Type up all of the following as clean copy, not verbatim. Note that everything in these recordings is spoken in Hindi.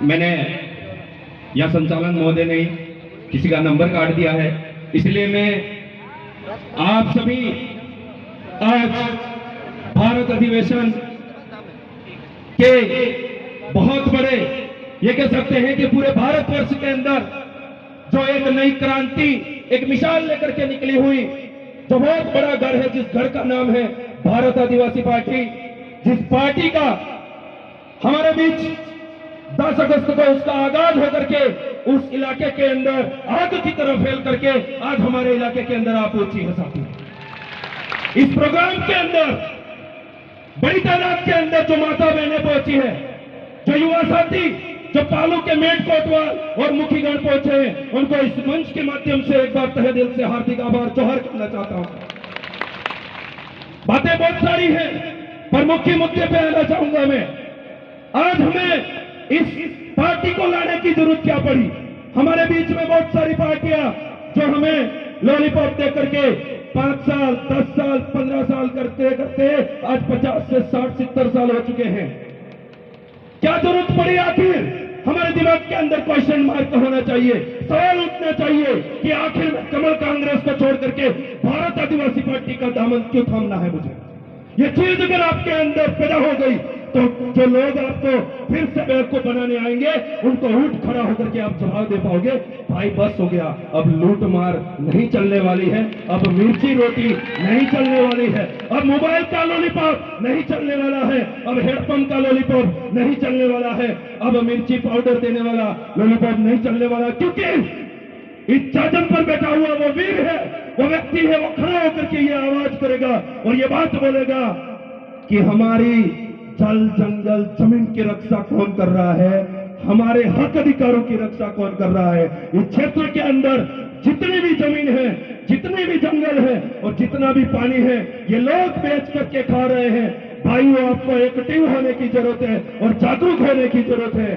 मैंने या संचालन महोदय ने किसी का नंबर काट दिया है, इसलिए मैं आप सभी आज भारत अधिवेशन के बहुत बड़े ये कह सकते हैं कि पूरे भारतवर्ष के अंदर जो एक नई क्रांति, एक मिसाल लेकर के निकली हुई, जो बहुत बड़ा घर है, जिस घर का नाम है भारत आदिवासी पार्टी, जिस पार्टी का हमारे बीच 10 अगस्त को उसका आगाज होकर के उस इलाके के अंदर आग की तरह फैल करके आज हमारे इलाके के अंदर आप पहुंची है साथी। इस प्रोग्राम के अंदर बड़ी तादाद के अंदर जो माता बहनें पहुंची है, जो युवा साथी, जो पालू के मेट कोटवाल और मुखीगढ़ पहुंचे हैं, उनको इस मंच के माध्यम से एक बार तहे दिल से हार्दिक आभार जोहर करना चाहता हूं। बातें बहुत सारी हैं, पर मुख्य मुद्दे पे आना चाहूंगा मैं। आज हमें इस पार्टी को लाने की जरूरत क्या पड़ी? हमारे बीच में बहुत सारी पार्टियां जो हमें लॉलीपॉप दे करके 5 साल, 10 साल, 15 साल करते करते आज 50 से 60, 70 साल हो चुके हैं। क्या जरूरत पड़ी? आखिर हमारे दिमाग के अंदर क्वेश्चन मार्क होना चाहिए, सवाल उठना चाहिए कि आखिर में कमल कांग्रेस को छोड़ करके भारत आदिवासी पार्टी का दामन क्यों थामना है मुझे? ये चीज अगर आपके अंदर पैदा हो गई तो जो लोग आपको फिर से बेवकूफ बनाने आएंगे, उनको उठ खड़ा होकर के आप जवाब दे पाओगे, भाई बस हो गया, अब लूट मार नहीं चलने वाली है, अब मिर्ची रोटी नहीं चलने वाली है, अब मोबाइल का लॉलीपॉप नहीं चलने वाला है, अब हेडपंप का लॉलीपॉप नहीं चलने वाला है, अब मिर्ची पाउडर देने वाला लॉलीपॉप नहीं चलने वाला। क्योंकि इस चादर पर बैठा हुआ वो वीर है, वो व्यक्ति है, वो खड़ा होकर के ये आवाज करेगा और ये बात बोलेगा कि हमारी जल, जंगल, जमीन की रक्षा कौन कर रहा है, हमारे हक अधिकारों की रक्षा कौन कर रहा है। इस क्षेत्र के अंदर जितनी भी जमीन है, जितने भी जंगल है और जितना भी पानी है, ये लोग बेच करके खा रहे हैं। भाइयों, आपको एक्टिव होने की जरूरत है और जागरूक होने की जरूरत है।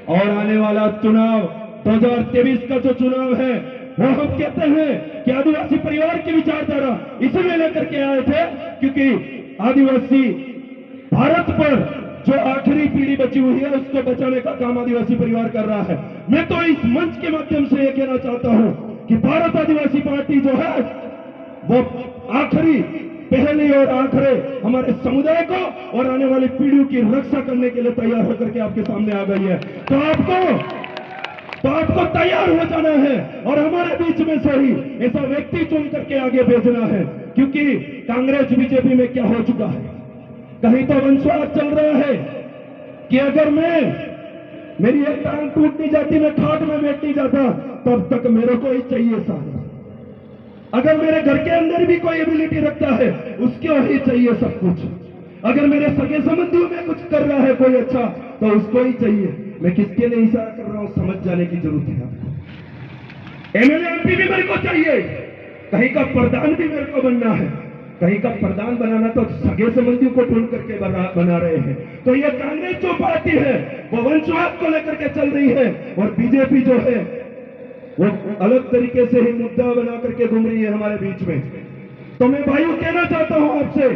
और आने वाला चुनाव 2023 का जो चुनाव है, वो हम कहते हैं कि आदिवासी परिवार की विचारधारा इसलिए लेकर के आए थे क्योंकि आदिवासी भारत पर जो आखिरी पीढ़ी बची हुई है, उसको बचाने का काम आदिवासी परिवार कर रहा है। मैं तो इस मंच के माध्यम से यह कहना चाहता हूं कि भारत आदिवासी पार्टी जो है वो आखिरी, पहली और आखिरी हमारे समुदाय को और आने वाली पीढ़ियों की रक्षा करने के लिए तैयार होकर के आपके सामने आ गई है। तो आपको तैयार हो जाना है और हमारे बीच में से ही ऐसा व्यक्ति चुन करके आगे भेजना है। क्योंकि कांग्रेस बीजेपी में क्या हो चुका है, कहीं तो वंशवाद चल रहा है कि अगर मेरी एक टांग टूट नहीं जाती, मैं खाट में बैठ नहीं जाता, तब तक मेरे को ही चाहिए सारा। अगर मेरे घर के अंदर भी कोई एबिलिटी रखता है, उसको ही चाहिए सब कुछ। अगर मेरे सगे संबंधियों में कुछ कर रहा है कोई अच्छा, तो उसको ही चाहिए। मैं किसके लिए इशारा कर रहा हूं, समझ जाने की जरूरत है आपको। एमएलए एमपी भी मेरे को चाहिए, कहीं का प्रधान भी मेरे को बनना है। कहीं का प्रधान बनाना तो सगे संबंधियों को ढूंढ करके बना रहे हैं। तो ये कांग्रेस जो पार्टी है वो वंशवाद को लेकर के चल रही है और बीजेपी जो है वो अलग तरीके से ही मुद्दा बना करके घूम रही है हमारे बीच में। तो मैं भाइयों कहना चाहता हूं आपसे,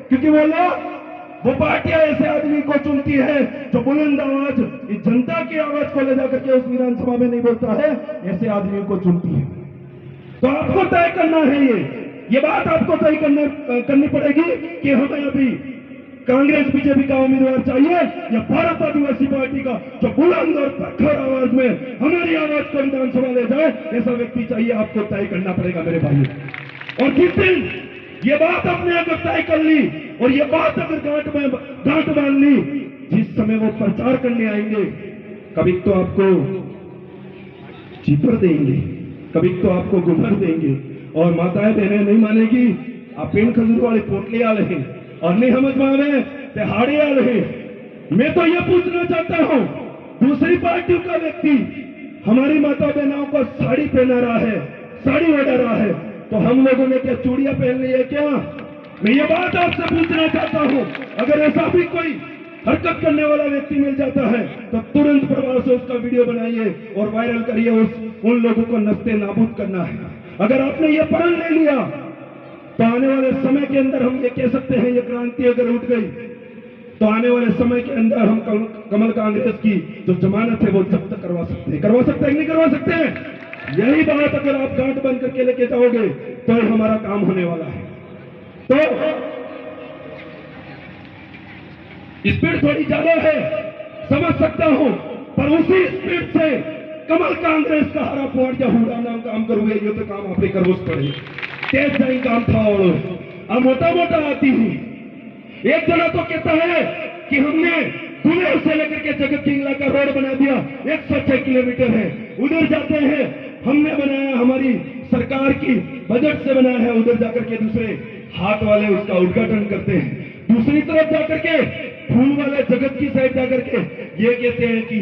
क्योंकि वो पार्टियां ऐसे आदमी को चुनती है जो बुलंद आवाज, इस जनता की आवाज को ले जाकर के उस विधानसभा में नहीं बोलता है, ऐसे आदमियों को चुनती है। तो आपको तय करना है, ये बात आपको तय करनी पड़ेगी कि हमें अभी कांग्रेस बीजेपी का उम्मीदवार चाहिए या भारत आदिवासी पार्टी का जो बुलंद और प्रखर आवाज में हमारी आवाज को विधानसभा ले जाए, ऐसा व्यक्ति चाहिए। आपको तय करना पड़ेगा मेरे भाइयों। और जिस दिन ये बात आपने अगर तय कर ली और ये बात अगर गांठ बांध ली, जिस समय वो प्रचार करने आएंगे, कभी तो आपको चीपर देंगे, कभी तो आपको गुमर देंगे और माताएं बहनें नहीं मानेगी, आप पेन खजूर वाले पोटले आ रहे और नहीं समझ माने तिहाड़े आ रहे। मैं तो ये पूछना चाहता हूं, दूसरी पार्टियों का व्यक्ति हमारी माता बहनों को साड़ी पहना रहा है, साड़ी ओढ़ा रहा है, तो हम लोगों ने क्या चूड़ियां पहन ली है क्या? मैं ये बात आपसे पूछना चाहता हूं। अगर ऐसा भी कोई हरकत करने वाला व्यक्ति मिल जाता है तो तुरंत प्रभाव से उसका वीडियो बनाइए और वायरल करिए, उन लोगों को नस्ते नाबूद करना है। अगर आपने ये प्रण ले लिया तो आने वाले समय के अंदर हम ये कह सकते हैं, ये क्रांति अगर उठ गई तो आने वाले समय के अंदर हम कमल कांग्रेस की जो जमानत है वो जब्त करवा सकते हैं। करवा सकते हैं नहीं करवा सकते हैं? यही बात अगर आप गांठ बंद करके लेके जाओगे तो हमारा काम होने वाला है। तो स्पीड थोड़ी ज्यादा है, समझ सकता हूं, पर उसी स्पीड से कमल कांग्रेस का हरा पुआड़ या हुड़ा नाम काम करोगे ये तो काम आप ही करवो पड़े। तेज जाई काम था और अब मोटा मोटा आती हूं। एक जना तो कहता है कि हमने दुनिया से लेकर के जगत किंगला का रोड बना दिया, 106 किलोमीटर है, उधर जाते हैं हमने बनाया, हमारी सरकार की बजट से बनाया है, उधर जाकर के दूसरे हाथ वाले उसका उद्घाटन करते हैं। दूसरी तरफ जाकर के फूल वाले जगत की साइड जाकर के ये कहते हैं कि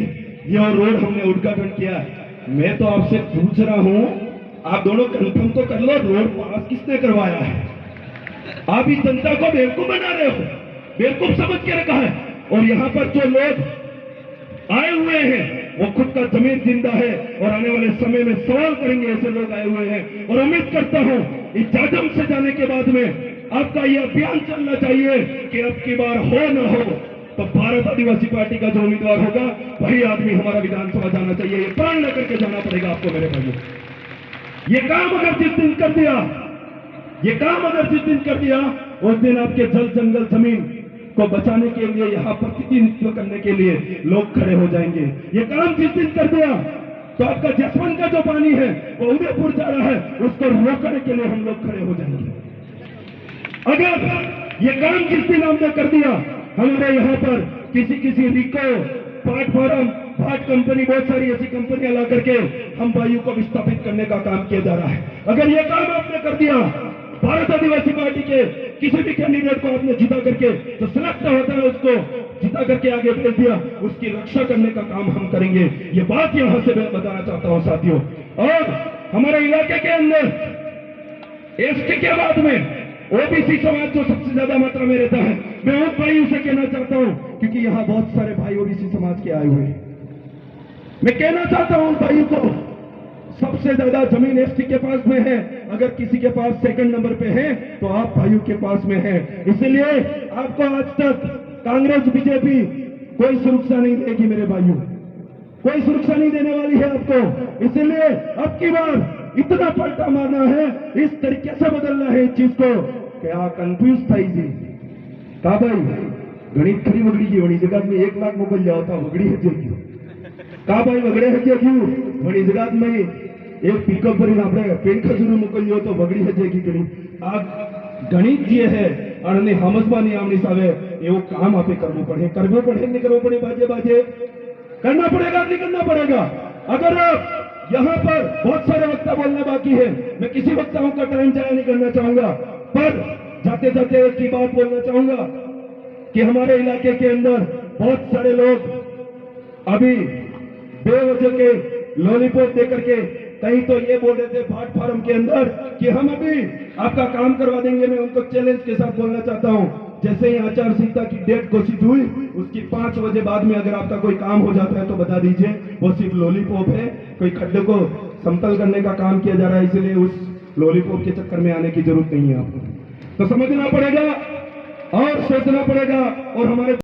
यह रोड हमने उद्घाटन किया है। मैं तो आपसे पूछ रहा हूं, आप दोनों कंफर्म तो कर लो, रोड पास किसने करवाया है? आप इस जनता को बेवकूफ बना रहे हो, बेवकूफ समझ के रखा है। और यहाँ पर जो लोग आए हुए हैं वो खुद का जमीन जिंदा है और आने वाले समय में सवाल करेंगे, ऐसे लोग आए हुए हैं। और उम्मीद करता हूं इस जाजम से जाने के बाद में आपका यह अभियान चलना चाहिए कि अब की बार हो न हो तो भारत आदिवासी पार्टी का जो उम्मीदवार होगा वही आदमी हमारा विधानसभा जाना चाहिए। ये प्रण लेकर के जाना पड़ेगा आपको मेरे भाइयों। ये काम अगर जिस दिन कर दिया, ये काम अगर जिस दिन कर दिया, उस दिन आपके जल जंगल जमीन को बचाने के लिए, यहाँ प्रतिनिधित्व करने के लिए लोग खड़े हो जाएंगे। ये काम जिस दिन कर दिया तो आपका जसवंत का जो पानी है वो उदयपुर जा रहा है, उसको रोकने के लिए हम लोग खड़े हो जाएंगे। अगर ये काम जिस दिन हमने कर दिया, हमारे यहाँ पर किसी रिको, प्लेटफॉर्म, भाट कंपनी, बहुत सारी ऐसी कंपनियां ला करके हम वायु को विस्थापित करने का काम किया जा रहा है। अगर ये काम आपने कर दिया, भारत आदिवासी पार्टी के किसी भी कैंडिडेट को आपने जिता करके जो सिलेक्ट होता है उसको जिता करके आगे भेज दिया, उसकी रक्षा करने का काम हम करेंगे। ये बात यहां से मैं बताना चाहता हूं साथियों। और हमारे इलाके के अंदर एसटी के बाद में ओबीसी समाज जो सबसे ज्यादा मात्रा में रहता है, मैं उन भाइयों से कहना चाहता हूं, क्योंकि यहां बहुत सारे भाई ओबीसी समाज के आए हुए हैं, मैं कहना चाहता हूं उन भाइयों को, सबसे ज्यादा जमीन एसटी के पास में है। अगर किसी के पास सेकंड नंबर पे है तो आप भाइयों के पास में है। इसलिए आपको आज तक कांग्रेस बीजेपी कोई सुरक्षा नहीं देगी मेरे भाइयों, कोई सुरक्षा नहीं देने वाली है आपको। इसलिए अब की बार इतना पलटा मारना है, इस तरीके से बदलना है इस चीज को। क्या कंफ्यूज था जी का भाई गणित खरी वगड़ी की वणी जगत में 1 लाख मोकल जाओ था वगड़ी है क्यों का भाई वगड़े है क्यों वणी जगत में एक पिकअप भरी આપણે પેન ખજૂર મોકલ્યો તો વગડી હજેગી કરી આ ગણિત જે है અને સમજવાની આમની સામે એવું કામ આપે કરવું પડે નહીં કરવું પડે बाजे करना पड़ेगा नहीं करना पड़ेगा। अगर यहाँ पर बहुत सारे वक्ता बोलना बाकी है, मैं किसी वक्ताओं का टाइम जाया नहीं करना चाहूंगा, पर जाते जाते एक ही बात बोलना चाहूंगा कि हमारे इलाके के अंदर बहुत सारे लोग अभी बेवजह के लॉलीपॉप देकर के कहीं तो ये बोल रहे थे भाट फार्म के अंदर कि हम अभी आपका काम करवा देंगे। मैं उनको चैलेंज के साथ बोलना चाहता हूं, जैसे ही आचार संहिता की डेट घोषित हुई उसकी 5 बजे बाद में अगर आपका कोई काम हो जाता है तो बता दीजिए, वो सिर्फ लॉलीपॉप है, कोई खड्डे को समतल करने का काम किया जा रहा है, इसलिए उस लॉलीपॉप के चक्कर में आने की जरूरत नहीं है आपको। तो समझना पड़ेगा और सोचना पड़ेगा और हमारे